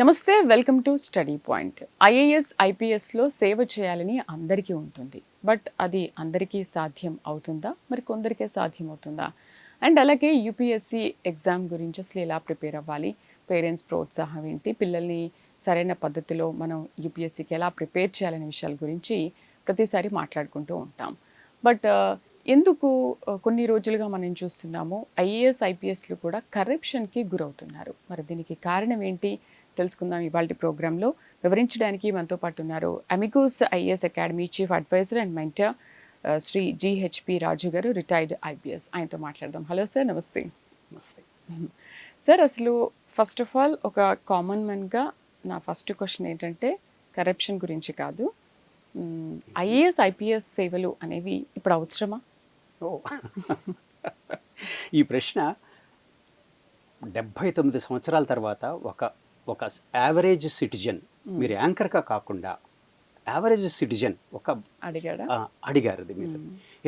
నమస్తే, welcome to study point. IAS ఐపీఎస్లో సేవ చేయాలని అందరికీ ఉంటుంది. బట్ అది అందరికీ సాధ్యం అవుతుందా? మరి కొందరికే సాధ్యం అవుతుందా? అండ్ అలాగే యూపీఎస్సీ ఎగ్జామ్ గురించి అసలు ఎలా ప్రిపేర్ అవ్వాలి, పేరెంట్స్ ప్రోత్సాహం ఏంటి, పిల్లల్ని సరైన పద్ధతిలో మనం యూపీఎస్సీకి ఎలా ప్రిపేర్ చేయాలనే విషయాల గురించి ప్రతిసారి మాట్లాడుకుంటూ ఉంటాం. బట్ ఎందుకు కొన్ని రోజులుగా మనం చూస్తున్నాము ఐఏఎస్ ఐపీఎస్లు కూడా కరప్షన్కి గురవుతున్నారు. మరి దీనికి కారణం ఏంటి తెలుసుకుందాం ఇవాళ ప్రోగ్రాంలో. వివరించడానికి మనతో పాటు ఉన్నారు Amigos IAS academy chief advisor and mentor Shri GHP Raju గారు, రిటైర్డ్ IPS. ఆయనతో మాట్లాడదాం. హలో సార్, నమస్తే. నమస్తే సార్, అసలు ఫస్ట్ ఆఫ్ ఆల్ ఒక కామన్ మ్యాన్గా నా ఫస్ట్ క్వశ్చన్ ఏంటంటే కరప్షన్ గురించి కాదు, ఐఏఎస్ ఐపీఎస్ సేవలు అనేవి ఇప్పుడు అవసరమా? ఈ ప్రశ్న 79 సంవత్సరాల తర్వాత ఒక యావరేజ్ సిటిజన్, మీరు యాంకర్గా కాకుండా యావరేజ్ సిటిజన్ అడిగారు ఇది మీరు.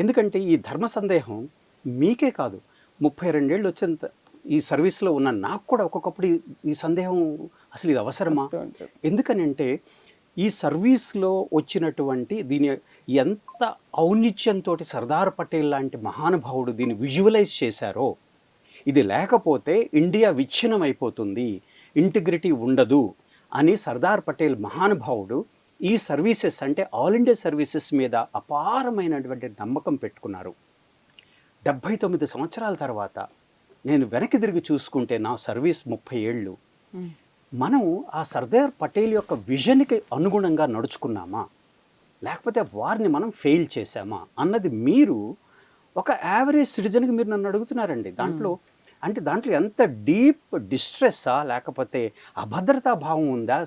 ఎందుకంటే ఈ ధర్మ సందేహం మీకే కాదు, 32 ఏళ్ళు వచ్చేంత ఈ సర్వీస్లో ఉన్న నాకు కూడా ఒక్కొక్కప్పుడు ఈ సందేహం అసలు ఇది అవసరమా. ఎందుకనంటే ఈ సర్వీస్లో వచ్చినటువంటి దీని ఎంత ఔన్నిత్యంతో సర్దార్ పటేల్ లాంటి మహానుభావుడు దీన్ని విజువలైజ్ చేశారో, ఇది లేకపోతే ఇండియా విచ్ఛిన్నం అయిపోతుంది, ఇంటిగ్రిటీ ఉండదు అని సర్దార్ పటేల్ మహానుభావుడు ఈ సర్వీసెస్ అంటే ఆల్ ఇండియా సర్వీసెస్ మీద అపారమైనటువంటి నమ్మకం పెట్టుకున్నారు. 79 సంవత్సరాల తర్వాత నేను వెనక్కి తిరిగి చూసుకుంటే నా సర్వీస్ 30 ఏళ్ళు, మనం ఆ సర్దార్ పటేల్ యొక్క విజన్కి అనుగుణంగా నడుచుకున్నామా లేకపోతే వారిని మనం ఫెయిల్ చేశామా అన్నది మీరు ఒక యావరేజ్ సిటిజన్కి మీరు నన్ను అడుగుతున్నారండి. దాంట్లో ఎంత డీప్ డిస్ట్రెస్సా లేకపోతే అభద్రతా భావం ఉందా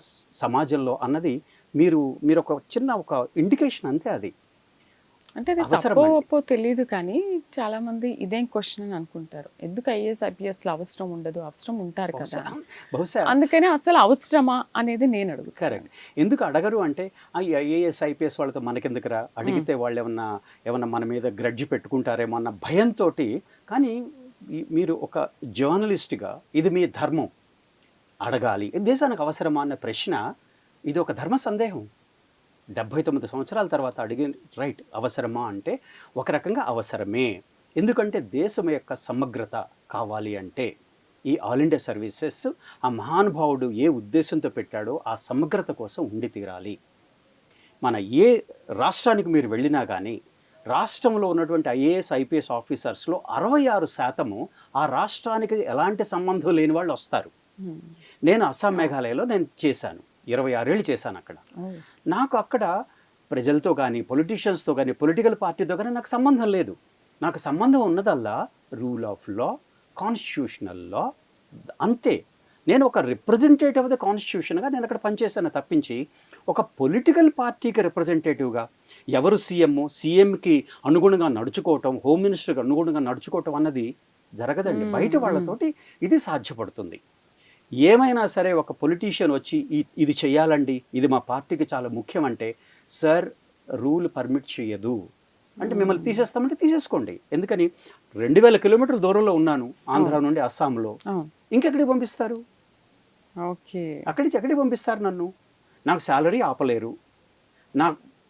సమాజంలో అన్నది మీరు ఒక చిన్న ఇండికేషన్ అంతే. అది అంటే తప్పో తెలియదు, కానీ చాలా మంది ఇదేం క్వశ్చన్ అని అనుకుంటారు. ఎందుకు ఐఏఎస్ ఐపీఎస్లో అవసరం ఉండదు? అవసరం ఉంటారు కదా, బహుశా అందుకని అసలు అవసరమా అనేది నేను అడుగు. కరెక్ట్. ఎందుకు అడగరు అంటే ఈ ఐఏఎస్ ఐపీఎస్ వాళ్ళతో మనకెందుకురా, అడిగితే వాళ్ళు ఏమన్నా మన మీద గ్రడ్జ్ పెట్టుకుంటారేమో అన్న భయంతో. కానీ మీరు ఒక జర్నలిస్ట్గా ఇది మీ ధర్మం, అడగాలి. దేశానికి అవసరమా అన్న ప్రశ్న ఇది ఒక ధర్మ సందేహం. 79 సంవత్సరాల తర్వాత అడిగి రైట్ అవసరమా అంటే ఒక రకంగా అవసరమే. ఎందుకంటే దేశం యొక్క సమగ్రత కావాలి అంటే ఈ ఆల్ ఇండియా సర్వీసెస్ ఆ మహానుభావుడు ఏ ఉద్దేశంతో పెట్టాడో ఆ సమగ్రత కోసం ఉండి తీరాలి. మన ఏ రాష్ట్రానికి మీరు వెళ్ళినా కానీ రాష్ట్రంలో ఉన్నటువంటి ఐఏఎస్ ఐపీఎస్ ఆఫీసర్స్లో 66% ఆ రాష్ట్రానికి ఎలాంటి సంబంధం లేని వాళ్ళు వస్తారు. నేను అస్సాం మేఘాలయలో చేశాను, 26 ఏళ్ళు చేశాను అక్కడ. నాకు అక్కడ ప్రజలతో కానీ పొలిటీషియన్స్తో కానీ పొలిటికల్ పార్టీతో కానీ నాకు సంబంధం లేదు. నాకు సంబంధం ఉన్నదల్లా rule of law, constitutional law, అంతే. నేను ఒక రిప్రజెంటేటివ్ ఆఫ్ ద కాన్స్టిట్యూషన్గా నేను అక్కడ పనిచేశాను తప్పించి ఒక పొలిటికల్ పార్టీకి రిప్రజెంటేటివ్గా ఎవరు సీఎంకి అనుగుణంగా నడుచుకోవటం, హోమ్ మినిస్టర్కి అనుగుణంగా నడుచుకోవటం అన్నది జరగదండి. బయట వాళ్ళతోటి ఇది సాధ్యపడుతుంది. ఏమైనా సరే ఒక పొలిటీషియన్ వచ్చి ఇది చేయాలండి, ఇది మా పార్టీకి చాలా ముఖ్యం అంటే, సార్ రూల్ పర్మిట్ చేయదు అంటే మిమ్మల్ని తీసేస్తామంటే తీసేసుకోండి. ఎందుకని 2000 కిలోమీటర్ల దూరంలో ఉన్నాను ఆంధ్ర నుండి అస్సాంలో, ఇంకెక్కడికి పంపిస్తారు? ఎక్కడికి పంపిస్తారు నన్ను? నాకు శాలరీ ఆపలేరు. నా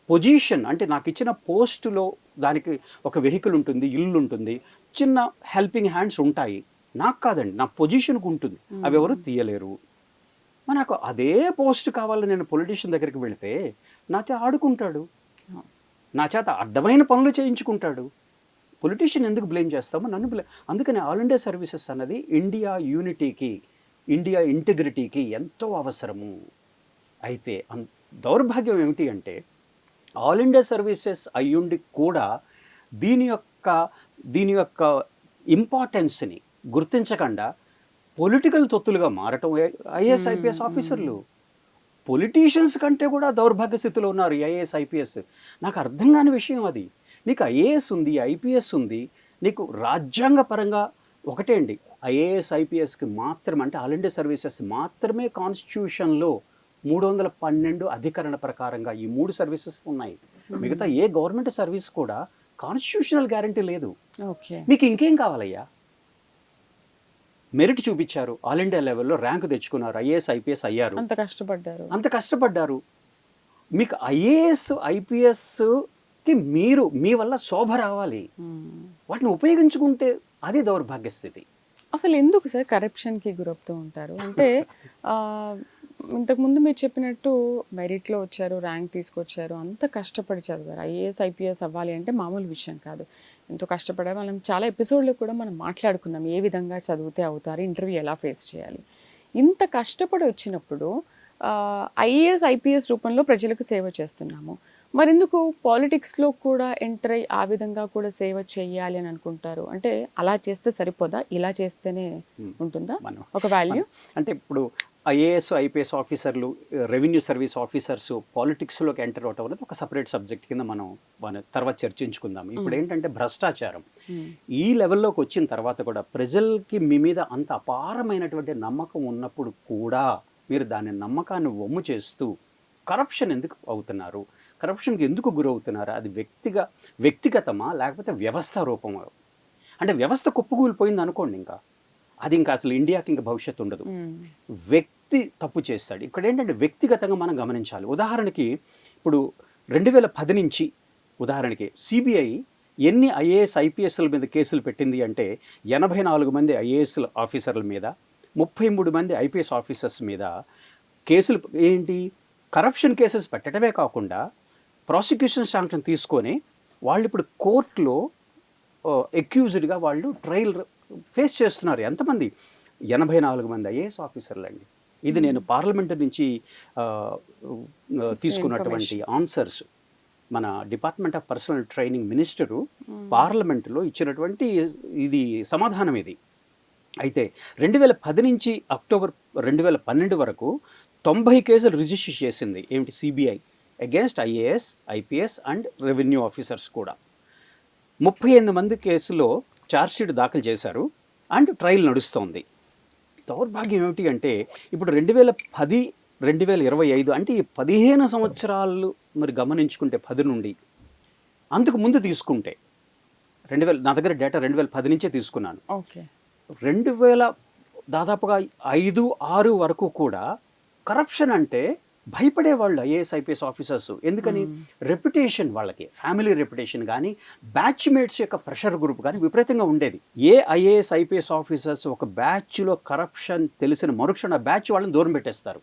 పొజిషన్ అంటే నాకు ఇచ్చిన పోస్టులో దానికి ఒక వెహికల్ ఉంటుంది, ఇల్లు ఉంటుంది, చిన్న హెల్పింగ్ హ్యాండ్స్ ఉంటాయి. నాకు కాదండి, నా పొజిషన్కి ఉంటుంది, అవి ఎవరు తీయలేరు. నాకు అదే పోస్ట్ కావాలని నేను పొలిటీషియన్ దగ్గరికి వెళితే నాతో ఆడుకుంటాడు, నా చేత అడ్డమైన పనులు చేయించుకుంటాడు. పొలిటీషియన్ ఎందుకు బ్లేమ్ చేస్తామో నన్ను అందుకని ఆల్ ఇండియా సర్వీసెస్ అన్నది ఇండియా యూనిటీకి, ఇండియా ఇంటిగ్రిటీకి ఎంతో అవసరము. అయితే దౌర్భాగ్యం ఏమిటి అంటే ఆల్ ఇండియా సర్వీసెస్ అయ్యుండి కూడా దీని యొక్క ఇంపార్టెన్స్ని గుర్తించకుండా పొలిటికల్ తొత్తులుగా మారటం ఐఏఎస్ ఐపీఎస్ ఆఫీసర్లు. పొలిటీషియన్స్ కంటే కూడా దౌర్భాగ్య స్థితిలో ఉన్నారు ఐఏఎస్ ఐపీఎస్. నాకు అర్థం కాని విషయం అది. నీకు ఐఏఎస్ ఉంది, ఐపీఎస్ ఉంది, నీకు రాజ్యాంగ పరంగా ఒకటే అండి, ఐఏఎస్ ఐపీఎస్కి మాత్రమే అంటే ఆల్ ఇండియా సర్వీసెస్ మాత్రమే కాన్స్టిట్యూషన్లో 312 అధికరణ ప్రకారంగా ఈ 3 సర్వీసెస్ ఉన్నాయి. మిగతా ఏ గవర్నమెంట్ సర్వీస్ కూడా కాన్స్టిట్యూషనల్ గ్యారంటీ లేదు. మీకు ఇంకేం కావాలయ్యా? మెరిట్ చూపించారు, ఆల్ ఇండియా లెవెల్లో ర్యాంక్ తెచ్చుకున్నారు, ఐఏఎస్ ఐపీఎస్ అయ్యారు, అంత కష్టపడ్డారు. మీకు ఐఏఎస్ ఐపీఎస్కి మీరు మీ వల్ల శోభ రావాలి, వాటిని ఉపయోగించుకుంటే అది దౌర్భాగ్య స్థితి. అసలు ఎందుకు సార్ కరప్షన్కి గురవుతూ ఉంటారు? అంటే ఇంతకుముందు మీరు చెప్పినట్టు మెరిట్లో వచ్చారు, ర్యాంక్ తీసుకొచ్చారు, అంత కష్టపడి చదివారు. ఐఏఎస్ ఐపీఎస్ అవ్వాలి అంటే మామూలు విషయం కాదు, ఎంతో కష్టపడారు. మనం చాలా ఎపిసోడ్లో కూడా మనం మాట్లాడుకున్నాం ఏ విధంగా చదివితే అవుతారు, ఇంటర్వ్యూ ఎలా ఫేస్ చేయాలి. ఇంత కష్టపడి వచ్చినప్పుడు ఐఏఎస్ ఐపీఎస్ రూపంలో ప్రజలకు సేవ చేస్తున్నాము, మరెందుకు పాలిటిక్స్లో కూడా ఎంటర్ అయ్యి ఆ విధంగా కూడా సేవ చేయాలి అని అనుకుంటారు? అంటే అలా చేస్తే సరిపోదా, ఇలా చేస్తేనే ఉంటుందా ఒక వాల్యూ? అంటే ఇప్పుడు ఐఏఎస్ ఐపీఎస్ ఆఫీసర్లు, రెవెన్యూ సర్వీస్ ఆఫీసర్స్ పాలిటిక్స్లోకి ఎంటర్ అవటం అనేది ఒక సపరేట్ సబ్జెక్ట్ కింద మనం తర్వాత చర్చించుకుందాం. ఇప్పుడు ఏంటంటే భ్రష్టాచారం ఈ లెవెల్లోకి వచ్చిన తర్వాత కూడా ప్రజలకి మీ మీద అంత అపారమైనటువంటి నమ్మకం ఉన్నప్పుడు కూడా మీరు దాని నమ్మకాన్ని వమ్ము చేస్తూ కరప్షన్ ఎందుకు అవుతున్నారు, కరప్షన్కి ఎందుకు గురవుతున్నారు? అది వ్యక్తిగతమా లేకపోతే వ్యవస్థ రూపమా? అంటే వ్యవస్థ కుప్పకూలిపోయింది అనుకోండి, ఇంకా అసలు ఇండియాకి ఇంకా భవిష్యత్తు ఉండదు. వ్యక్తి తప్పు చేస్తాడు. ఇక్కడ ఏంటంటే వ్యక్తిగతంగా మనం గమనించాలి. ఉదాహరణకి ఇప్పుడు 2010 నుంచి ఉదాహరణకి సిబిఐ ఎన్ని ఐఏఎస్ ఐపీఎస్ల మీద కేసులు పెట్టింది అంటే 84 మంది ఐఏఎస్ ఆఫీసర్ల మీద, 33 మంది ఐపీఎస్ ఆఫీసర్స్ మీద కేసులు. ఏంటి, కరప్షన్ కేసెస్ పెట్టడమే కాకుండా ప్రాసిక్యూషన్ శాంక్షన్ తీసుకొని వాళ్ళు ఇప్పుడు కోర్టులో అక్యూజ్డ్గా వాళ్ళు ట్రయల్ ఫేస్ చేస్తున్నారు. ఎంతమంది? 84 మంది ఐఏఎస్ ఆఫీసర్లు అండి. ఇది నేను పార్లమెంట్ నుంచి తీసుకున్నటువంటి ఆన్సర్స్. మన department of personal training minister పార్లమెంటులో ఇచ్చినటువంటి ఇది సమాధానం ఇది. అయితే 2010 నుంచి అక్టోబర్ 2012 వరకు 90 కేసులు రిజిస్టర్ చేసింది ఏమిటి CBI against IAS IPS and revenue officers కూడా. 38 మంది కేసులో ఛార్జ్షీట్ దాఖలు చేశారు అండ్ ట్రయల్ నడుస్తోంది. దౌర్భాగ్యం ఏమిటి అంటే ఇప్పుడు 2010 2025 అంటే ఈ 15 సంవత్సరాలు మరి గమనించుకుంటే 10 నుండి అంతకు ముందు తీసుకుంటే 2000 నా దగ్గర డేటా 2010 నుంచే తీసుకున్నాను. 2000 దాదాపుగా 5-6 వరకు కూడా కరప్షన్ అంటే భయపడేవాళ్ళు ఐఏఎస్ ఐపీఎస్ ఆఫీసర్స్. ఎందుకని? రెప్యుటేషన్, వాళ్ళకి ఫ్యామిలీ రెప్యుటేషన్ కానీ బ్యాచ్మేట్స్ యొక్క ప్రెషర్ గ్రూప్ కానీ విపరీతంగా ఉండేది. ఏ ఐఏఎస్ ఐపీఎస్ ఆఫీసర్స్ ఒక బ్యాచ్లో కరప్షన్ తెలిసిన మరుక్షణ ఆ బ్యాచ్ వాళ్ళని దూరం పెట్టేస్తారు,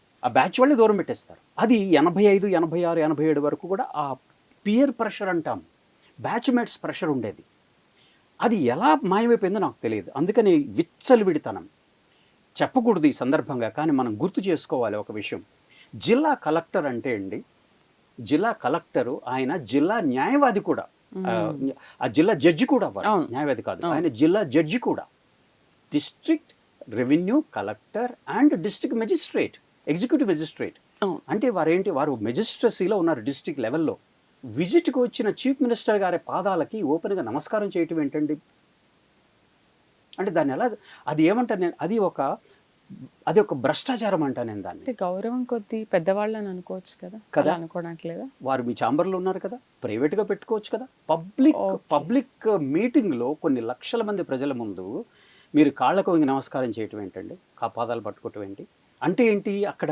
అది 85, 86, 87 వరకు కూడా ఆ పియర్ ప్రెషర్ అంటాం, బ్యాచ్మేట్స్ ప్రెషర్ ఉండేది. అది ఎలా మాయమైపోయిందో నాకు తెలియదు. అందుకని విచ్చలవిడితనం చెప్పకూడదు ఈ సందర్భంగా, కానీ మనం గుర్తు చేసుకోవాలి ఒక విషయం. జిల్లా కలెక్టర్ అంటే అండి, జిల్లా కలెక్టరు ఆయన జిల్లా న్యాయవాది కూడా, ఆ జిల్లా జడ్జి కూడా, న్యాయవాది కాదు, ఆయన జిల్లా జడ్జి కూడా. District revenue collector and district magistrate, executive magistrate అంటే వారు మెజిస్ట్రసీలో ఉన్నారు డిస్ట్రిక్ట్ లెవెల్లో. విజిట్కి వచ్చిన చీఫ్ మినిస్టర్ గారి పాదాలకి ఓపెన్గా నమస్కారం చేయటం ఏంటండి? అంటే దాన్ని ఎలా, అది ఏమంటాను నేను, అది ఒక భ్రష్టాచారం అంటా నేను దాన్ని. గౌరవం కొద్ది పెద్దవాళ్ళని అనుకోవచ్చు కదా, అనుకోవడానికి లేదా? వారు మీ ఛాంబర్లో ఉన్నారు కదా, ప్రైవేట్గా పెట్టుకోవచ్చు కదా. పబ్లిక్ మీటింగ్లో కొన్ని లక్షల మంది ప్రజల ముందు మీరు కాళ్ళకు వంగి నమస్కారం చేయటం ఏంటండి, పాదాలు పట్టుకోవటం ఏంటి? అంటే ఏంటి, అక్కడ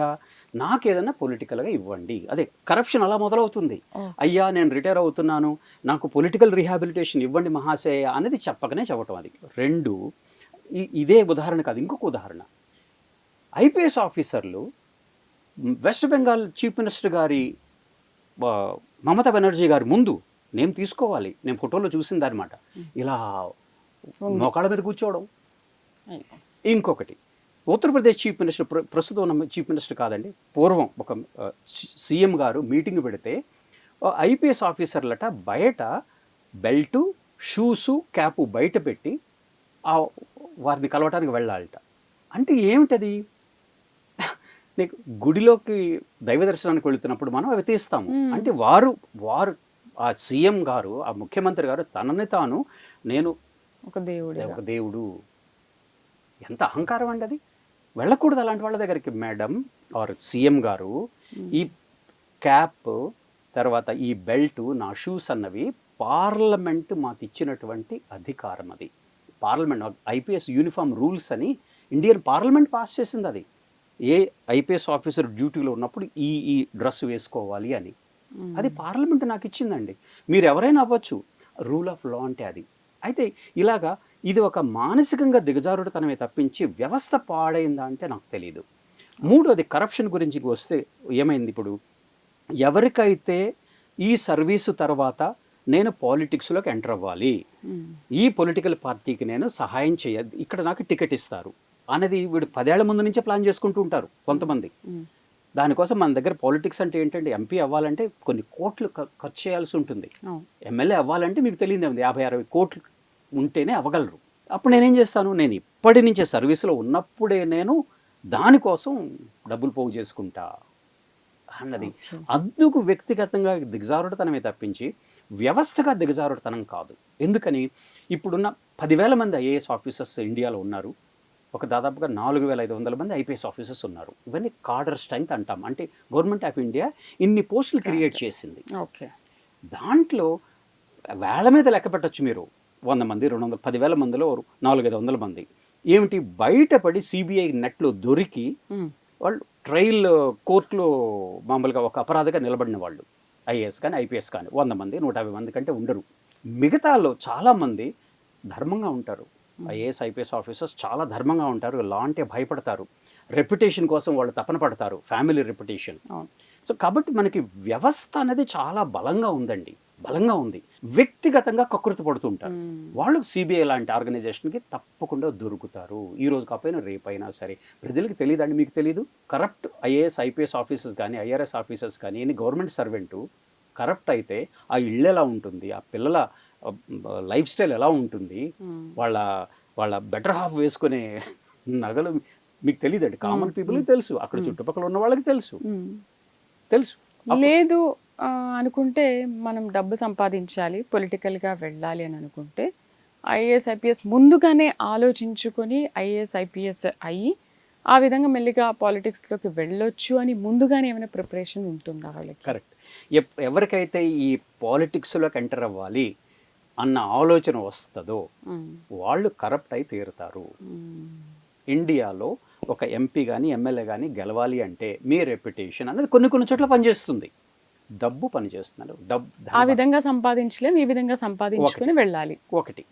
నాకు ఏదైనా పొలిటికల్గా ఇవ్వండి. అదే కరప్షన్ అలా మొదలవుతుంది. అయ్యా నేను రిటైర్ అవుతున్నాను, నాకు పొలిటికల్ రీహాబిలిటేషన్ ఇవ్వండి మహాశయ అనేది చెప్పకనే చెప్పటం. అది 2. ఇదే ఉదాహరణ కాదు, ఇంకొక ఉదాహరణ. ఐపీఎస్ ఆఫీసర్లు వెస్ట్ బెంగాల్ చీఫ్ మినిస్టర్ గారి మమతా బెనర్జీ గారి ముందు నేను తీసుకోవాలి, నేను ఫోటోలో చూసింది అనమాట, ఇలా మోకాళ్ళ మీద కూర్చోవడం. ఇంకొకటి, ఉత్తరప్రదేశ్ చీఫ్ మినిస్టర్, ప్రస్తుతం ఉన్న చీఫ్ మినిస్టర్ కాదండి, పూర్వం ఒక సీఎం గారు మీటింగ్ పెడితే ఐపీఎస్ ఆఫీసర్లట బయట బెల్టు, షూసు, క్యాపు బయట పెట్టి వారిని కలవటానికి వెళ్ళాలట. అంటే ఏమిటది? నీకు గుడిలోకి దైవ దర్శనానికి వెళుతున్నప్పుడు మనం అవి తీస్తాము. అంటే వారు ఆ సీఎం గారు, ఆ ముఖ్యమంత్రి గారు తనని తాను నేను ఒక దేవుడు, ఎంత అహంకారం అండి అది. వెళ్ళకూడదు అలాంటి వాళ్ళ దగ్గరికి. మేడం ఆర్ సీఎం గారు, ఈ క్యాప్ తర్వాత ఈ బెల్ట్, నా షూస్ అన్నవి పార్లమెంట్ మాకు ఇచ్చినటువంటి అధికారం. అది పార్లమెంట్ ఐపీఎస్ యూనిఫామ్ రూల్స్ అని ఇండియన్ పార్లమెంట్ పాస్ చేసింది అది. ఏ ఐపీఎస్ ఆఫీసర్ డ్యూటీలో ఉన్నప్పుడు ఈ డ్రెస్ వేసుకోవాలి అని. అది పార్లమెంట్ నాకు ఇచ్చిందండి. మీరు ఎవరైనా అవ్వచ్చు, రూల్ ఆఫ్ లా అంటే అది. అయితే ఇలాగా ఇది ఒక మానసికంగా దిగజారుడుతనమే తప్పించి వ్యవస్థ పాడైందా అంటే నాకు తెలియదు. మూడోది కరప్షన్ గురించి వస్తే ఏమైంది, ఇప్పుడు ఎవరికైతే ఈ సర్వీసు తర్వాత నేను పాలిటిక్స్లోకి ఎంటర్ అవ్వాలి, ఈ పొలిటికల్ పార్టీకి నేను సహాయం చేయద్దు, ఇక్కడ నాకు టికెట్ ఇస్తారు అనేది వీడు 10 ఏళ్ల ముందు నుంచే ప్లాన్ చేసుకుంటూ ఉంటారు కొంతమంది. దానికోసం మన దగ్గర పాలిటిక్స్ అంటే ఏంటంటే, ఎంపీ అవ్వాలంటే కొన్ని కోట్లు ఖర్చు చేయాల్సి ఉంటుంది. ఎమ్మెల్యే అవ్వాలంటే మీకు తెలియదు, 50-60 కోట్లు ఉంటేనే అవ్వగలరు. అప్పుడు నేనేం చేస్తాను, నేను ఇప్పటి నుంచే సర్వీస్లో ఉన్నప్పుడే నేను దానికోసం డబ్బులు పోగు చేసుకుంటా అన్నది. అందుకు వ్యక్తిగతంగా దిగజారుడుతనమే తప్పించి వ్యవస్థగా దిగజారుడుతనం కాదు. ఎందుకని ఇప్పుడున్న 10,000 మంది ఐఏఎస్ ఆఫీసర్స్ ఇండియాలో ఉన్నారు, ఒక దాదాపుగా 4,500 మంది ఐపీఎస్ ఆఫీసర్స్ ఉన్నారు. ఇవన్నీ కాడర్ స్ట్రెంగ్త్ అంటాం. అంటే గవర్నమెంట్ ఆఫ్ ఇండియా ఇన్ని పోస్టులు క్రియేట్ చేసింది. దాంట్లో వేల మీద లెక్క పెట్టచ్చు మీరు, 100 మంది 200, 10,000 మందిలో 400-500 మంది ఏమిటి బయటపడి సిబిఐ నెట్లో దొరికి వాళ్ళు ట్రయల్ కోర్టులో మామూలుగా ఒక అపరాధిగా నిలబడిన వాళ్ళు, ఐఏఎస్ కానీ ఐపీఎస్ కానీ 100 మంది 150 మంది కంటే ఉండరు. మిగతాలో చాలామంది ధర్మంగా ఉంటారు. ఐఏఎస్ ఐపీఎస్ ఆఫీసర్స్ చాలా ధర్మంగా ఉంటారు, లా అంటే భయపడతారు, రెప్యుటేషన్ కోసం వాళ్ళు తపన పడతారు, ఫ్యామిలీ రెప్యుటేషన్. సో కాబట్టి మనకి వ్యవస్థ అనేది చాలా బలంగా ఉందండి, బలంగా ఉంది. వ్యక్తిగతంగా కకృతి పడుతూ ఉంటారు వాళ్ళు. సిబిఐ లాంటి ఆర్గనైజేషన్కి తప్పకుండా దొరుకుతారు, ఈ రోజు కాకపోయినా రేపైనా సరే. ప్రజలకు తెలియదండి, మీకు తెలీదు. కరప్ట్ ఐఏఎస్ ఐపీఎస్ ఆఫీసర్స్ కానీ ఐఆర్ఎస్ ఆఫీసర్స్ కానీ ఎన్ని గవర్నమెంట్ సర్వెంటు కరప్ట్ అయితే ఆ ఇళ్ళు ఎలా ఉంటుంది, ఆ పిల్లల లైఫ్ స్టైల్ ఎలా ఉంటుంది, వాళ్ళ బెటర్ హాఫ్ వేసుకునే నగలు మీకు తెలియదండి. కామన్ పీపుల్కి తెలుసు, అక్కడ చుట్టుపక్కల ఉన్న వాళ్ళకి తెలుసు. లేదు అనుకుంటే మనం డబ్బు సంపాదించాలి, పొలిటికల్గా వెళ్ళాలి అని అనుకుంటే ఐఏఎస్ ఐపీఎస్ ముందుగానే ఆలోచించుకొని ఐఏఎస్ ఐపీఎస్ అయ్యి ఆ విధంగా మెల్లిగా పాలిటిక్స్లోకి వెళ్ళొచ్చు అని ముందుగానే ఏమైనా ప్రిపరేషన్ ఉంటుందా వాళ్ళకి? కరెక్ట్. ఎవరికైతే ఈ పాలిటిక్స్లోకి ఎంటర్ అవ్వాలి అన్న ఆలోచన వస్తుందో వాళ్ళు కరప్ట్ అయి తీరుతారు. ఇండియాలో ఒక ఎంపీ కానీ ఎమ్మెల్యే కానీ గెలవాలి అంటే మీ రెప్యుటేషన్ అనేది కొన్ని చోట్ల పనిచేస్తుంది, డబ్బు పనిచేస్తున్నాడు. ఆ విధంగా సంపాదించలేం, ఈ విధంగా సంపాదించుకొని వెళ్ళాలి ఒకటి.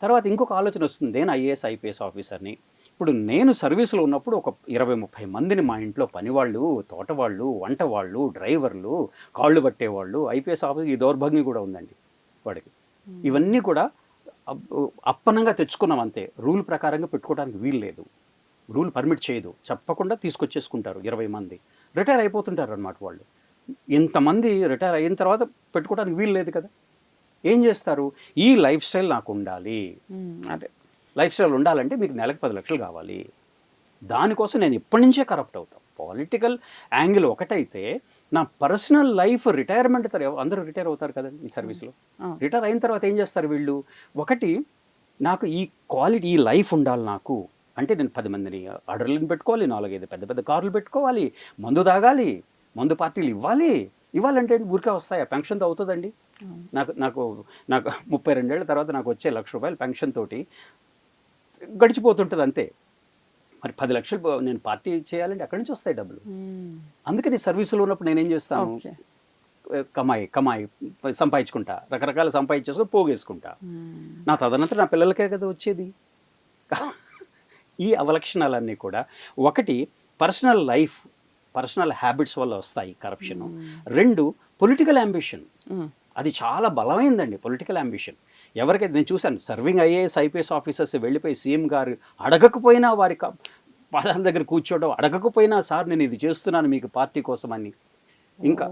తర్వాత ఇంకొక ఆలోచన వస్తుంది, నేను ఐఏఎస్ ఐపీఎస్ ఆఫీసర్ని, ఇప్పుడు నేను సర్వీసులో ఉన్నప్పుడు ఒక 20-30 మందిని మా ఇంట్లో పనివాళ్ళు, తోటవాళ్ళు, వంట వాళ్ళు, డ్రైవర్లు, కాళ్ళు పట్టేవాళ్ళు, ఐపీఎస్ ఆఫీసర్ ఈ దౌర్భాగ్యం కూడా ఉందండి వాడికి. ఇవన్నీ కూడా అప్పనంగా తెచ్చుకున్నాం అంతే, రూల్ ప్రకారంగా పెట్టుకోవడానికి వీలు లేదు, రూల్ పర్మిట్ చేయదు, చెప్పకుండా తీసుకొచ్చేసుకుంటారు. 20 మంది రిటైర్ అయిపోతుంటారు అన్నమాట వాళ్ళు. ఇంతమంది రిటైర్ అయిన తర్వాత పెట్టుకోవడానికి వీలు లేదు కదా. ఏం చేస్తారు, ఈ లైఫ్ స్టైల్ నాకు ఉండాలి, అదే లైఫ్ స్టైల్ ఉండాలంటే మీకు నెలకు 10 లక్షలు కావాలి, దానికోసం నేను ఇప్పటి నుంచే కరప్ట్ అవుతాను. పొలిటికల్ యాంగిల్ ఒకటైతే నా పర్సనల్ లైఫ్ రిటైర్మెంట్ అందరూ రిటైర్ అవుతారు కదండి ఈ సర్వీస్లో. రిటైర్ అయిన తర్వాత ఏం చేస్తారు వీళ్ళు, ఒకటి నాకు ఈ క్వాలిటీ ఈ లైఫ్ ఉండాలి నాకు అంటే నేను 10 మందిని ఆర్డర్లను పెట్టుకోవాలి, 4-5 పెద్ద కార్లు పెట్టుకోవాలి, మందు తాగాలి, మందు పార్టీలు ఇవ్వాలంటే ఊరికే వస్తాయా? పెన్షన్తో అవుతుందండి. నాకు 32 ఏళ్ళ తర్వాత నాకు వచ్చే ₹1,00,000 పెన్షన్ తోటి గడిచిపోతుంటుంది అంతే. మరి 10 లక్షలు నేను పార్టీ చేయాలంటే అక్కడి నుంచి వస్తాయి డబ్బులు. అందుకని సర్వీసులో ఉన్నప్పుడు నేనేం చేస్తాను, కమాయి సంపాదించుకుంటా, రకరకాల సంపాదించేసుకొని పోగేసుకుంటా. నా తదనంతరం నా పిల్లలకే కదా వచ్చేది. ఈ అవలక్షణాలన్నీ కూడా ఒకటి పర్సనల్ హ్యాబిట్స్ వల్ల వస్తాయి కరప్షన్. 2 పొలిటికల్ అంబిషన్, అది చాలా బలమైందండి పొలిటికల్ అంబిషన్. ఎవరికైతే నేను చూశాను సర్వింగ్ ఐఏఎస్ ఐపీఎస్ ఆఫీసర్స్ వెళ్ళిపోయి సీఎం గారు అడగకపోయినా వారి పాదాల దగ్గర కూర్చోవడం, అడగకపోయినా సార్ నేను ఇది చేస్తున్నాను మీకు పార్టీ కోసం అని, ఇంకా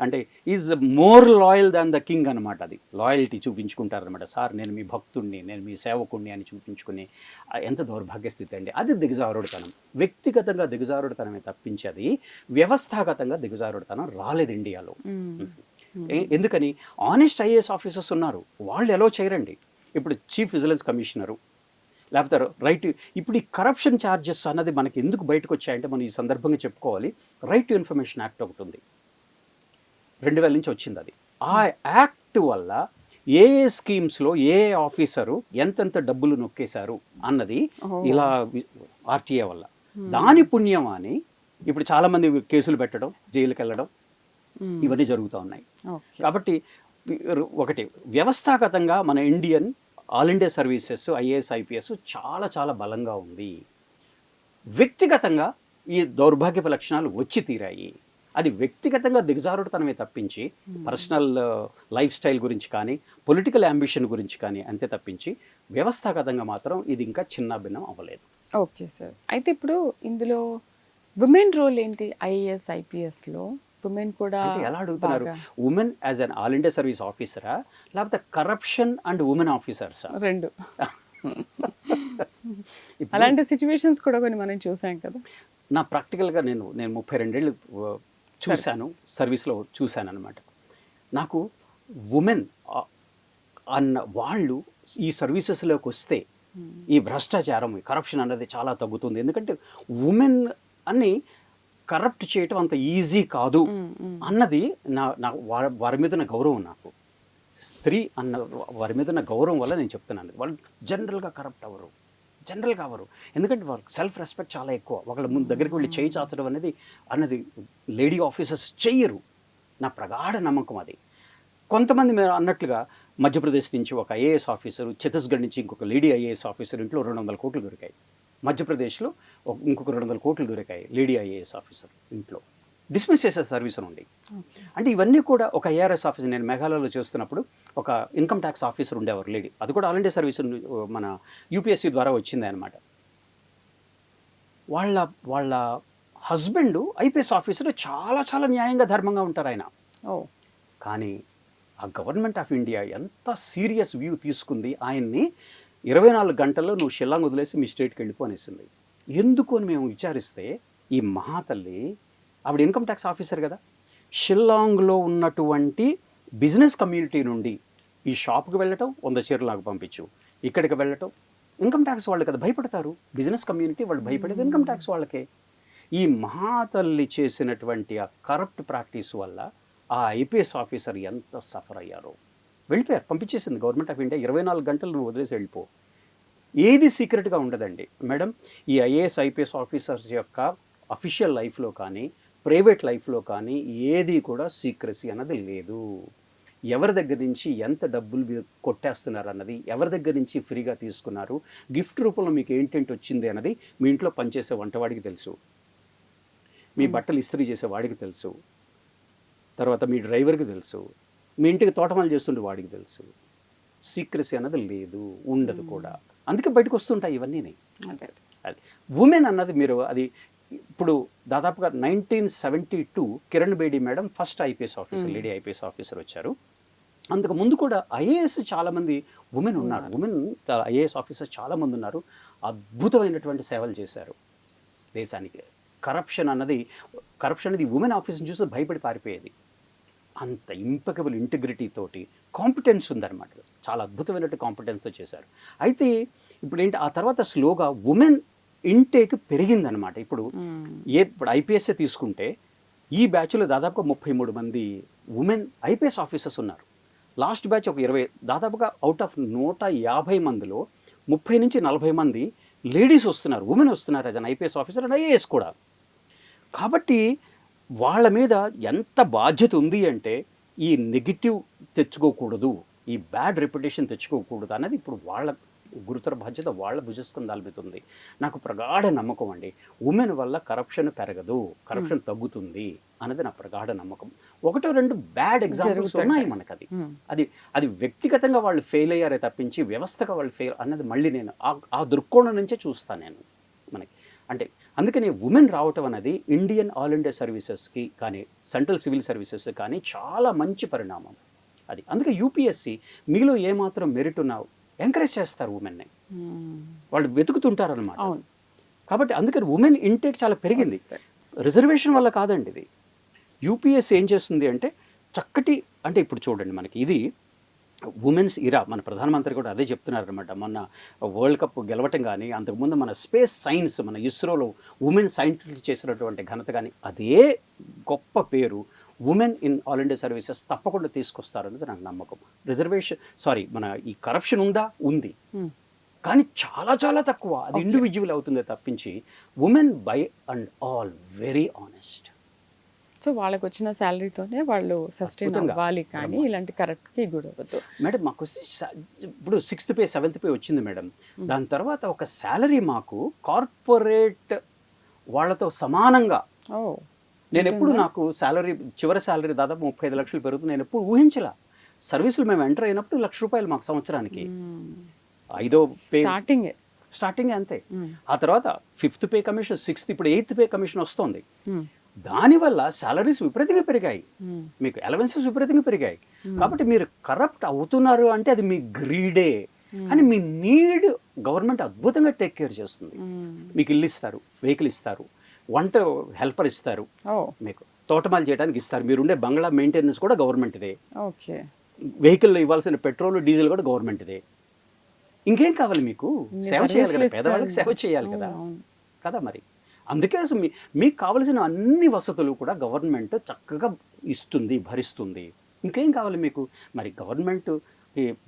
అంటే is more loyal than the king అనమాట. అది లాయల్టీ చూపించుకుంటారనమాట. సార్ నేను మీ భక్తుడిని, నేను మీ సేవకుడిని అని చూపించుకుని, ఎంత దౌర్భాగ్య స్థితి అండి. అది దిగజారుడుతనం. వ్యక్తిగతంగా దిగజారుడుతనమే తప్పించేది వ్యవస్థాగతంగా దిగజారుడుతనం రాలేదు ఇండియాలో. ఎందుకని ఆనెస్ట్ ఐఏఎస్ ఆఫీసర్స్ ఉన్నారు, వాళ్ళు ఎలా చేయరండి. ఇప్పుడు చీఫ్ విజిలెన్స్ కమిషనరు లేకపోతే రైట్, ఇప్పుడు ఈ కరప్షన్ ఛార్జెస్ అన్నది మనకి ఎందుకు బయటకు వచ్చాయంటే మనం ఈ సందర్భంగా చెప్పుకోవాలి. రైట్ టు ఇన్ఫర్మేషన్ యాక్ట్ ఒకటి ఉంది, 2000 నుంచి వచ్చింది అది. ఆ యాక్ట్ వల్ల ఏ స్కీమ్స్లో ఏ ఆఫీసరు ఎంతెంత డబ్బులు నొక్కేశారు అన్నది ఇలా ఆర్టీఏ వల్ల దాని పుణ్యం అని ఇప్పుడు చాలామంది కేసులు పెట్టడం, జైలుకి వెళ్ళడం ఇవన్నీ జరుగుతూ ఉన్నాయి. కాబట్టి ఒకటి వ్యవస్థాగతంగా మన Indian all India services IAS IPS చాలా చాలా బలంగా ఉంది. వ్యక్తిగతంగా ఈ దౌర్భాగ్యపు లక్షణాలు వచ్చి తీరాయి. అది వ్యక్తిగతంగా దిగజారుడుతనమే తప్పించి పర్సనల్ లైఫ్ స్టైల్ గురించి కానీ పొలిటికల్ అంబిషన్ గురించి కానీ అంతే తప్పించి వ్యవస్థాగతంగా మాత్రం ఇది ఇంకా చిన్న భిన్నం అవ్వలేదు. Okay sir. అయితే ఇప్పుడు ఇందులో ఉమెన్ రోల్ ఏంటి? IAS IPSలో ఉమెన్ కూడా అంటే ఎలా అడుగుతున్నారు? Women as an all India service ఆఫీసరా లేకపోతే కరప్షన్ అండ్ ఉమెన్ ఆఫీసర్సా? రెండు. అలాంటి సిచ్యువేషన్స్ కూడా కొన్ని మనం చూసాం కదా. నా ప్రాక్టికల్గా నేను 32 ఏళ్ళు చూశాను, సర్వీస్లో చూశాను అనమాట. నాకు ఉమెన్ అన్న వాళ్ళు ఈ సర్వీసెస్లోకి వస్తే ఈ భ్రష్టాచారం, కరప్షన్ అన్నది చాలా తగ్గుతుంది. ఎందుకంటే ఉమెన్ అని కరప్ట్ చేయటం అంత ఈజీ కాదు అన్నది నా వారి మీద ఉన్న గౌరవం. నాకు స్త్రీ అన్న వారి మీద ఉన్న గౌరవం వల్ల నేను చెప్తున్నాను. వాళ్ళు జనరల్గా కరప్ట్ అవ్వరు, జనరల్గా అవ్వరు. ఎందుకంటే వాళ్ళకి సెల్ఫ్ రెస్పెక్ట్ చాలా ఎక్కువ. ఒకళ్ళ ముందు దగ్గరికి వెళ్ళి చేయి చాచడం అన్నది లేడీ ఆఫీసర్స్ చెయ్యరు. నా ప్రగాఢ నమ్మకం అది. కొంతమంది మీరు అన్నట్లుగా మధ్యప్రదేశ్ నుంచి ఒక IAS ఆఫీసరు, ఛత్తీస్గఢ్ నుంచి ఇంకొక లేడీ IAS ఆఫీసర్ ఇంట్లో 200 కోట్లు దొరికాయి. మధ్యప్రదేశ్లో ఇంకొక 200 కోట్లు దొరికాయి లేడీ IAS ఆఫీసర్ ఇంట్లో. డిస్మిస్ చేసే సర్వీస్ నుండి. అంటే ఇవన్నీ కూడా ఒక IRS ఆఫీసర్. నేను మేఘాలయలో చేస్తున్నప్పుడు ఒక ఇన్కమ్ ట్యాక్స్ ఆఫీసర్ ఉండేవారు లేడీ. అది కూడా ఆల్ ఇండియా సర్వీస్ మన UPSC ద్వారా వచ్చింది అనమాట. వాళ్ళ హస్బెండ్ IPS ఆఫీసర్ చాలా చాలా న్యాయంగా ధర్మంగా ఉంటారు ఆయన. కానీ ఆ గవర్నమెంట్ ఆఫ్ ఇండియా ఎంత సీరియస్ వ్యూ తీసుకుంది, ఆయన్ని 24 గంటల్లో నువ్వు షిల్లాంగ్ వదిలేసి మీ స్టేట్కి వెళ్ళిపో అనేసింది. ఎందుకు అని మేము విచారిస్తే ఈ మహాతల్లి ఆవిడ ఇన్కమ్ ట్యాక్స్ ఆఫీసర్ కదా, షిల్లాంగ్లో ఉన్నటువంటి బిజినెస్ కమ్యూనిటీ నుండి ఈ షాప్కి వెళ్ళటం 100 చీరలు నాకు పంపించు, ఇక్కడికి వెళ్ళటం ఇన్కమ్ ట్యాక్స్ వాళ్ళు కదా భయపడతారు. బిజినెస్ కమ్యూనిటీ వాళ్ళు భయపడేది ఇన్కమ్ ట్యాక్స్ వాళ్ళకే. ఈ మహాతల్లి చేసినటువంటి ఆ కరప్ట్ ప్రాక్టీస్ వల్ల ఆ IPS ఆఫీసర్ ఎంత సఫర్ అయ్యారో. వెళ్ళిపోయారు, పంపించేసింది గవర్నమెంట్ ఆఫ్ ఇండియా. 24 గంటలు నువ్వు వదిలేసి వెళ్ళిపో. ఏది సీక్రెట్గా ఉండదండి మేడం. ఈ IAS IPS ఆఫీసర్స్ యొక్క అఫీషియల్ లైఫ్లో కానీ ప్రైవేట్ లైఫ్లో కానీ ఏది కూడా సీక్రసీ అన్నది లేదు. ఎవరి దగ్గర నుంచి ఎంత డబ్బులు మీరు కొట్టేస్తున్నారు అన్నది, ఎవరి దగ్గర నుంచి ఫ్రీగా తీసుకున్నారు, గిఫ్ట్ రూపంలో మీకు ఏంటేంటి వచ్చింది అన్నది మీ ఇంట్లో పనిచేసే వంటవాడికి తెలుసు, మీ బట్టలు ఇస్త్రీ చేసే వాడికి తెలుసు, తర్వాత మీ డ్రైవర్కి తెలుసు, మీ ఇంటికి తోటమాలు చేస్తుండే వాడికి తెలుసు. సీక్రసీ అన్నది లేదు, ఉండదు కూడా. అందుకే బయటకు వస్తుంటాయి ఇవన్నీ. అది ఉమెన్ అన్నది మీరు అది ఇప్పుడు దాదాపుగా 1972 Kiran Bedi madam first IPS officer, lady IPS officer వచ్చారు. అందుకు ముందు కూడా IAS చాలామంది ఉమెన్ ఉన్నారు. ఉమెన్ IAS ఆఫీసర్ చాలామంది ఉన్నారు. అద్భుతమైనటువంటి సేవలు చేశారు దేశానికి. కరప్షన్ అనేది ఉమెన్ ఆఫీసర్ని చూసి భయపడి పారిపోయేది. అంత ఇంపెకబుల్ ఇంటిగ్రిటీ తోటి కాంపిటెన్స్ ఉందన్నమాట. చాలా అద్భుతమైనటువంటి కాంపిటెన్స్తో చేశారు. అయితే ఇప్పుడు ఏంటి, ఆ తర్వాత స్లోగా ఉమెన్ ఇంటేక్ పెరిగిందనమాట. ఇప్పుడు IPS తీసుకుంటే ఈ బ్యాచ్లో దాదాపుగా 33 మంది ఉమెన్ IPS ఆఫీసర్స్ ఉన్నారు. లాస్ట్ బ్యాచ్ ఒక 20, దాదాపుగా అవుట్ ఆఫ్ 150 మందిలో 30 నుంచి 40 మంది లేడీస్ వస్తున్నారు, ఉమెన్ వస్తున్నారు as an IPS officer and IAS కూడా. కాబట్టి వాళ్ళ మీద ఎంత బాధ్యత ఉంది అంటే ఈ నెగిటివ్ తెచ్చుకోకూడదు, ఈ బ్యాడ్ రెప్యుటేషన్ తెచ్చుకోకూడదు అన్నది ఇప్పుడు వాళ్ళ గురుతర బాధ్యత వాళ్ళ భుజస్కంధాల మీద ఉంది. నాకు ప్రగాఢ నమ్మకం అండి, ఉమెన్ వల్ల కరప్షన్ పెరగదు, కరప్షన్ తగ్గుతుంది అన్నది నా ప్రగాఢ నమ్మకం. 1-2 బ్యాడ్ ఎగ్జాంపుల్స్ ఉన్నాయి మనకు. అది వ్యక్తిగతంగా వాళ్ళు ఫెయిల్ అయ్యారే తప్పించి వ్యవస్థగా వాళ్ళు ఫెయిల్ అన్నది మళ్ళీ నేను ఆ దృక్కోణం నుంచే చూస్తాను నేను మనకి. అంటే అందుకని ఉమెన్ రావటం అనేది ఇండియన్ ఆల్ ఇండియా సర్వీసెస్కి కానీ సెంట్రల్ సివిల్ సర్వీసెస్ కానీ చాలా మంచి పరిణామం అది. అందుకే UPSC మీలో ఏమాత్రం మెరిట్ ఉన్నావు ఎంకరేజ్ చేస్తారు ఉమెన్ని, వాళ్ళు వెతుకుతుంటారు అనమాట. కాబట్టి అందుకని ఉమెన్ ఇంటేక్ చాలా పెరిగింది. రిజర్వేషన్ వల్ల కాదండి ఇది. UPSC ఏం చేస్తుంది అంటే చక్కటి, అంటే ఇప్పుడు చూడండి మనకి ఇది ఉమెన్స్ ఇరా, మన ప్రధానమంత్రి కూడా అదే చెప్తున్నారనమాట. మొన్న వరల్డ్ కప్ గెలవటం కానీ, అంతకుముందు మన స్పేస్ సైన్స్, మన ఇస్రోలో ఉమెన్ సైంటిస్టులు చేసినటువంటి ఘనత కానీ, అదే గొప్ప పేరు women in all India services తప్పకుండా తీసుకొస్తారనేది నాకు నమ్మకం. మన ఈ కరప్షన్ ఉందా? ఉంది. కానీ చాలా చాలా తక్కువ. అది ఇండివిజువల్ అవుతుందే తప్పించి women by and all very honest. So వాళ్ళకి వచ్చిన శాలరీతోనే వాళ్ళు సస్టైన్ అవ్వాలి, కానీ ఇలాంటి కరెక్ట్కి గురవద్దు. మేడం మాకు ఇప్పుడు 6th పే 7th పే వచ్చింది మేడం. దాని తర్వాత ఒక శాలరీ మాకు కార్పొరేట్ వాళ్ళతో సమానంగా, నేను ఎప్పుడు నాకు చివరి శాలరీ దాదాపు 35 లక్షలు పెరుగుతుంది నేను ఎప్పుడు ఊహించలా. సర్వీసులు మేము ఎంటర్ అయినప్పుడు ₹1,00,000 మాకు సంవత్సరానికి. 5వ పే స్టార్టింగ్ అంతే. ఆ తర్వాత 5th పే కమిషన్, 6th, ఇప్పుడు 8th పే కమిషన్ వస్తుంది. దానివల్ల సాలరీస్ విపరీతంగా పెరిగాయి, మీకు అలవెన్సెస్ విపరీతంగా పెరిగాయి. కాబట్టి మీరు కరప్ట్ అవుతున్నారు అంటే అది మీ గ్రీడే. కానీ మీ నీడ్ గవర్నమెంట్ అద్భుతంగా టేక్ కేర్ చేస్తుంది. మీకు ఇల్లు ఇస్తారు, వెహికల్ ఇస్తారు, వంట హెల్పర్ ఇస్తారు, మీకు తోటమాలు చేయడానికి ఇస్తారు, మీరుండే బంగ్లా మెయింటెనెన్స్ కూడా గవర్నమెంట్దే, వెహికల్లో ఇవ్వాల్సిన పెట్రోల్ డీజిల్ కూడా గవర్నమెంట్దే. ఇంకేం కావాలి మీకు? సేవ చేయాలి కదా, పేదవాళ్ళకి సేవ చేయాలి కదా కదా మరి. అందుకే అసలు మీకు కావలసిన అన్ని వసతులు కూడా గవర్నమెంట్ చక్కగా ఇస్తుంది, భరిస్తుంది. ఇంకేం కావాలి మీకు? మరి గవర్నమెంట్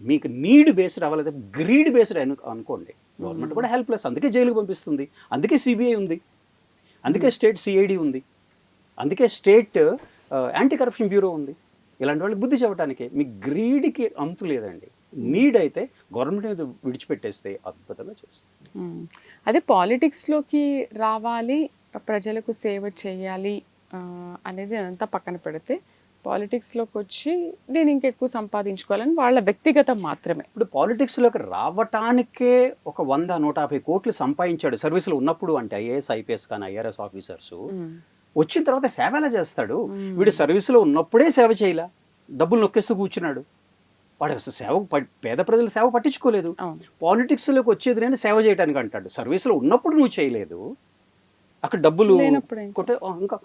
మీకు నీడ్ బేస్డ్ అవ్వాలి, గ్రీడ్ బేస్డ్ అనుకోండి. గవర్నమెంట్ కూడా హెల్ప్లెస్, అందుకే జైలుకి పంపిస్తుంది, అందుకే సిబిఐ ఉంది, అందుకే స్టేట్ సిఐడి ఉంది, అందుకే స్టేట్ యాంటీ కరప్షన్ బ్యూరో ఉంది. ఇలాంటి వాళ్ళకి బుద్ధి చెప్పడానికి. మీ గ్రీడ్కి అంతు లేదండి. నీడ్ అయితే గవర్నమెంట్ మీద విడిచిపెట్టేస్తే అద్భుతంగా చేస్తుంది. అదే పాలిటిక్స్లోకి రావాలి, ప్రజలకు సేవ చేయాలి అనేది అంతా పక్కన పెడితే, పాలిటిక్స్లోకి వచ్చి నేను ఇంకెక్కువ సంపాదించుకోవాలని వాళ్ళ వ్యక్తిగతం మాత్రమే. ఇప్పుడు పాలిటిక్స్లోకి రావటానికే ఒక 100-150 కోట్లు సంపాదించాడు సర్వీసులో ఉన్నప్పుడు అంటే ఐఏఎస్ ఐపీఎస్ కానీ ఐఆర్ఎస్ ఆఫీసర్స్. వచ్చిన తర్వాత సేవ ఎలా చేస్తాడు? వీడు సర్వీసులో ఉన్నప్పుడే సేవ చేయలా, డబ్బులు నొక్కేస్తూ కూర్చున్నాడు. వాడు అసలు పేద ప్రజల సేవ పట్టించుకోలేదు. పాలిటిక్స్లోకి వచ్చేది నేను సేవ చేయడానికి అంటాడు. సర్వీస్లో ఉన్నప్పుడు నువ్వు చేయలేదు, అక్కడ డబ్బులు ఇంకా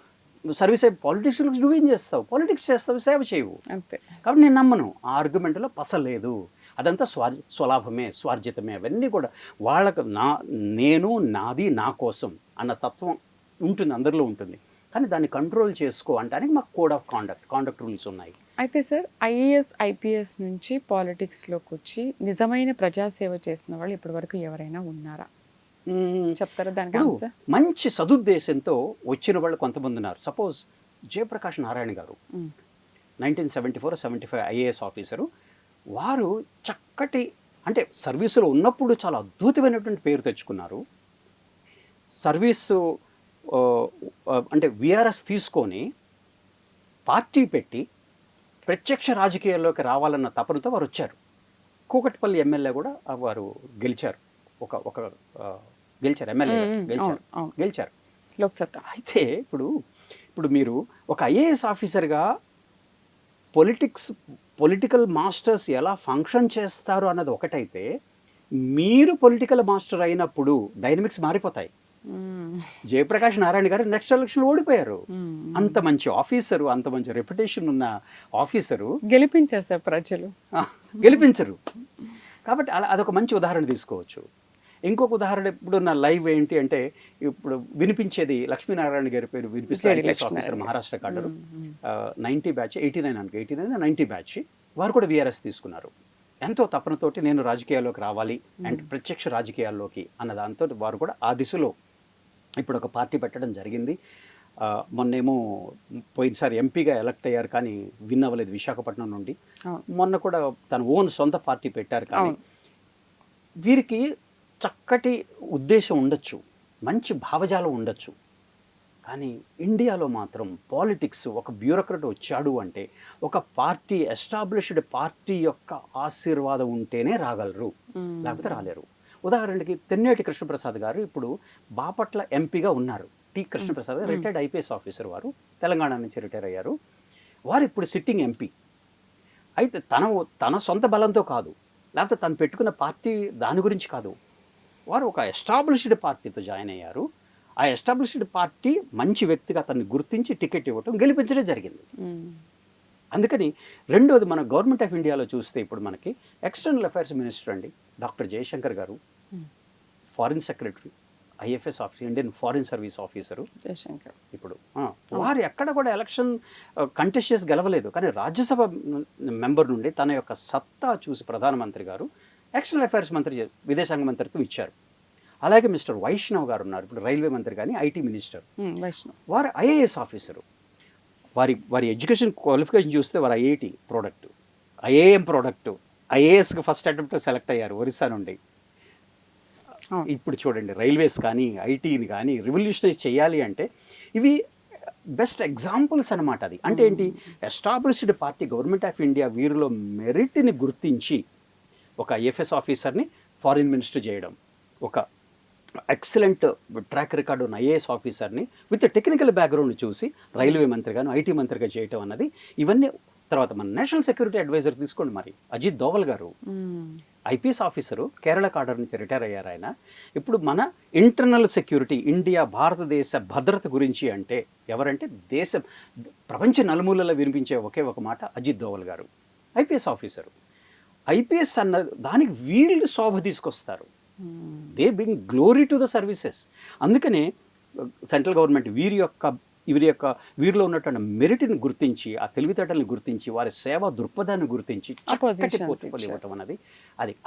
సర్వీస్ పాలిటిక్స్ నువ్వేం చేస్తావు? పాలిటిక్స్ చేస్తావు, సేవ చేయవు. కాబట్టి నేను నమ్మను, ఆ ఆర్గ్యుమెంట్లో పసలేదు. అదంతా స్వలాభమే, స్వార్జితమే. అవన్నీ కూడా వాళ్ళకు నేను నాది నా కోసం అన్న తత్వం ఉంటుంది, అందరిలో ఉంటుంది. కానీ దాన్ని కంట్రోల్ చేసుకో అంటానికి మాకు కోడ్ ఆఫ్ కాండక్ట్ రూల్స్ ఉన్నాయి. అయితే సార్, ఐఏఎస్ ఐపీఎస్ నుంచి పాలిటిక్స్లోకి వచ్చి నిజమైన ప్రజాసేవ చేసిన వాళ్ళు ఇప్పటివరకు ఎవరైనా ఉన్నారా? చెప్తారా దానికి ఆన్సర్? మంచి సదుద్దేశంతో వచ్చిన వాళ్ళు కొంతమంది ఉన్నారు. సపోజ్ జయప్రకాష్ నారాయణ గారు 1974-75 ఐఏఎస్ ఆఫీసరు. వారు చక్కటి అంటే సర్వీసులో ఉన్నప్పుడు చాలా అద్భుతమైనటువంటి పేరు తెచ్చుకున్నారు. సర్వీసు అంటే విఆర్ఎస్ తీసుకొని పార్టీ పెట్టి ప్రత్యక్ష రాజకీయాల్లోకి రావాలన్న తపనతో వారు వచ్చారు. కూకట్పల్లి ఎమ్మెల్యే కూడా వారు గెలిచారు, ఎమ్మెల్యే గెలిచారు లోక్సత్తా. అయితే ఇప్పుడు మీరు ఒక ఐఏఎస్ ఆఫీసర్గా పొలిటికల్ మాస్టర్స్ ఎలా ఫంక్షన్ చేస్తారు అన్నది ఒకటైతే, మీరు పొలిటికల్ మాస్టర్ అయినప్పుడు డైనమిక్స్ మారిపోతాయి. జయప్రకాష్ నారాయణ గారు నెక్స్ట్ ఎలక్షన్ ఓడిపోయారు. అంత మంచి ఆఫీసరు, అంత మంచి రెప్యుటేషన్ ఉన్న ఆఫీసరు గెలిపించారు సార్, ప్రజలు గెలిపించరు. కాబట్టి అదొక మంచి ఉదాహరణ తీసుకోవచ్చు. ఇంకొక ఉదాహరణ ఇప్పుడున్న లైవ్ ఏంటి అంటే, ఇప్పుడు వినిపించేది లక్ష్మీనారాయణ గారి పేరు వినిపిస్తారు, ఆఫీసర్, మహారాష్ట్ర కాడరు, 90 బ్యాచ్, 89-90 బ్యాచ్. వారు కూడా విఆర్ఎస్ తీసుకున్నారు. ఎంతో తపనతోటి నేను రాజకీయాల్లోకి రావాలి అండ్ ప్రత్యక్ష రాజకీయాల్లోకి అన్న దాంతో వారు కూడా ఆ దిశలో ఇప్పుడు ఒక పార్టీ పెట్టడం జరిగింది. మొన్నేమో పోయినసారి ఎంపీగా ఎలక్ట్ అయ్యారు, కానీ విన్ అవ్వలేదు విశాఖపట్నం నుండి. మొన్న కూడా తన ఓన్ సొంత పార్టీ పెట్టారు. కానీ వీరికి చక్కటి ఉద్దేశం ఉండొచ్చు, మంచి భావజాలం ఉండొచ్చు, కానీ ఇండియాలో మాత్రం పాలిటిక్స్ ఒక బ్యూరోక్రట్ వచ్చాడు అంటే ఒక పార్టీ, ఎస్టాబ్లిష్డ్ పార్టీ యొక్క ఆశీర్వాదం ఉంటేనే రాగలరు, లేకపోతే రాలేరు. ఉదాహరణకి తెన్నేటి కృష్ణప్రసాద్ గారు ఇప్పుడు బాపట్ల ఎంపీగా ఉన్నారు. టి కృష్ణప్రసాద్ గారు రిటైర్డ్ ఐపీఎస్ ఆఫీసర్, వారు తెలంగాణ నుంచి రిటైర్ అయ్యారు. వారు ఇప్పుడు సిట్టింగ్ ఎంపీ. అయితే తన సొంత బలంతో కాదు, లేకపోతే తను పెట్టుకున్న పార్టీ దాని గురించి కాదు, వారు ఒక ఎస్టాబ్లిష్డ్ పార్టీతో జాయిన్ అయ్యారు. ఆ ఎస్టాబ్లిష్డ్ పార్టీ మంచి వ్యక్తిగా అతన్ని గుర్తించి టికెట్ ఇవ్వటం, గెలిపించడం జరిగింది. అందుకని రెండోది, మన గవర్నమెంట్ ఆఫ్ ఇండియాలో చూస్తే ఇప్పుడు మనకి ఎక్స్టర్నల్ అఫైర్స్ మినిస్టర్ అండి డాక్టర్ జయశంకర్ గారు, foreign secretary, IFS officer, Indian foreign service officer. Jaishankar ఇప్పుడు వారు ఎక్కడ కూడా ఎలక్షన్ కంటెస్ట్ చేసి గెలవలేదు, కానీ రాజ్యసభ మెంబర్ నుండి తన యొక్క సత్తా చూసి ప్రధానమంత్రి గారు ఎక్స్టర్నల్ అఫైర్స్ మంత్రి విదేశాంగ మంత్రిత్వం ఇచ్చారు. అలాగే మిస్టర్ వైష్ణవ్ గారు ఉన్నారు, ఇప్పుడు రైల్వే మంత్రి కానీ ఐటీ మినిస్టర్. వారు ఐఏఎస్ ఆఫీసరు. వారి ఎడ్యుకేషన్ క్వాలిఫికేషన్ చూస్తే వారు ఐఐటి ప్రోడక్ట్, ఐఏఎం ప్రోడక్ట్, ఐఏఎస్కి ఫస్ట్ అటెంప్ట్ సెలెక్ట్ అయ్యారు ఒరిస్సా నుండి. ఇప్పుడు చూడండి, రైల్వేస్ కానీ ఐటీని కానీ రివల్యూషనైజ్ చేయాలి అంటే ఇవి బెస్ట్ ఎగ్జాంపుల్స్ అనమాట. అది అంటే ఏంటి, established party government of India వీరిలో మెరిట్ని గుర్తించి ఒక ఐఎఫ్ఎస్ ఆఫీసర్ని ఫారిన్ మినిస్టర్ చేయడం, ఒక ఎక్సలెంట్ ట్రాక్ రికార్డు ఉన్న ఐఏఎస్ ఆఫీసర్ని విత్ టెక్నికల్ బ్యాక్గ్రౌండ్ చూసి రైల్వే మంత్రిగాను ఐటీ మంత్రిగా చేయటం అన్నది, ఇవన్నీ. తర్వాత మన నేషనల్ సెక్యూరిటీ అడ్వైజర్ తీసుకోండి, మరి అజిత్ దోవల్ గారు ఐపీఎస్ ఆఫీసరు, కేరళ కాడర్ నుంచి రిటైర్ అయ్యారు ఆయన. ఇప్పుడు మన ఇంటర్నల్ సెక్యూరిటీ, ఇండియా భారతదేశ భద్రత గురించి అంటే ఎవరంటే ప్రపంచ నలుమూలలో వినిపించే ఒకే ఒక మాట అజిత్ దోవల్ గారు, ఐపీఎస్ ఆఫీసరు. ఐపీఎస్ అన్న దానికి వీళ్ళు శోభ తీసుకొస్తారు. They bring glory to the services. అందుకనే సెంట్రల్ గవర్నమెంట్ వీరిలో ఉన్నటువంటి మెరిట్ని గుర్తించి, ఆ తెలివితేటల్ని గుర్తించి, వారి సేవా దృక్పథాన్ని గుర్తించి చక్కటి పోర్ట్ఫోలియో ఇవ్వటం అన్నది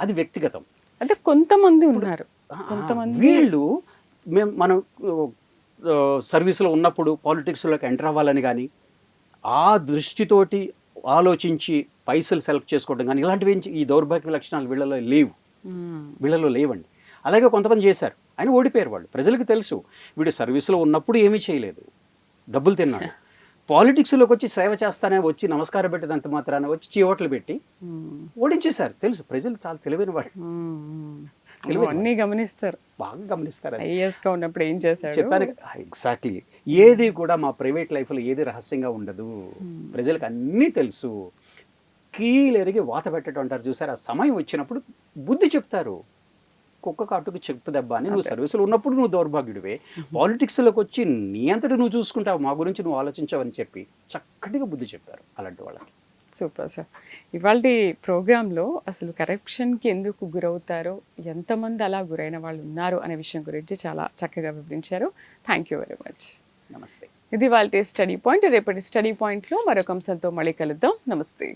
అది వ్యక్తిగతం. అంటే కొంతమంది ఉన్నారు, వీళ్ళు మనం సర్వీస్లో ఉన్నప్పుడు పాలిటిక్స్లోకి ఎంటర్ అవ్వాలని కానీ, ఆ దృష్టితోటి ఆలోచించి పైసలు సెలెక్ట్ చేసుకోవడం కానీ, ఇలాంటివి ఈ దౌర్భాగ్య లక్షణాలు వీళ్ళలో లేవండి. అలాగే కొంతమంది చేశారు, ఆయన ఓడిపోయారు. వాళ్ళు ప్రజలకు తెలుసు వీడు సర్వీస్లో ఉన్నప్పుడు ఏమీ చేయలేదు, డబ్బులు తిన్నాడు. పాలిటిక్స్లోకి వచ్చి సేవ చేస్తానే వచ్చి నమస్కారం పెట్టినంత మాత్రాన వచ్చి చీవట్లు పెట్టి ఓడించేశారు. తెలుసు, ప్రజలు చాలా తెలివైన వాళ్ళు, అన్నీ గమనిస్తారు, బాగా గమనిస్తారు. ఐఏఎస్గా ఉన్నప్పుడు ఏం చేశారు చెప్పాను. ఎగ్జాక్ట్లీ. ఏది కూడా మా ప్రైవేట్ లైఫ్లో ఏది రహస్యంగా ఉండదు, ప్రజలకు అన్నీ తెలుసు. కీలెరిగి వాత పెట్టడం అంటారు చూసారు, ఆ సమయం వచ్చినప్పుడు బుద్ధి చెప్తారు. కుక్క కాటుకు చెప్పు దెబ్బ అని, నువ్వు సర్వీసులో ఉన్నప్పుడు నువ్వు దౌర్భాగ్యుడివే, పాలిటిక్స్లోకి వచ్చి నీ అంతటి నువ్వు చూసుకుంటావు, మా గురించి నువ్వు ఆలోచించావని చెప్పి చక్కటిగా బుద్ధి చెప్పారు అలాంటి వాళ్ళకి. Super sir. ఇవాళ ప్రోగ్రాంలో అసలు కరప్షన్కి ఎందుకు గురవుతారో, ఎంతమంది అలా గురైన వాళ్ళు ఉన్నారు అనే విషయం గురించి చాలా చక్కగా వివరించారు. Thank you very much. నమస్తే. ఇది వాళ్ళ స్టడీ పాయింట్. రేపటి స్టడీ పాయింట్లో మరొక అంశంతో మళ్ళీ కలుద్దాం. నమస్తే.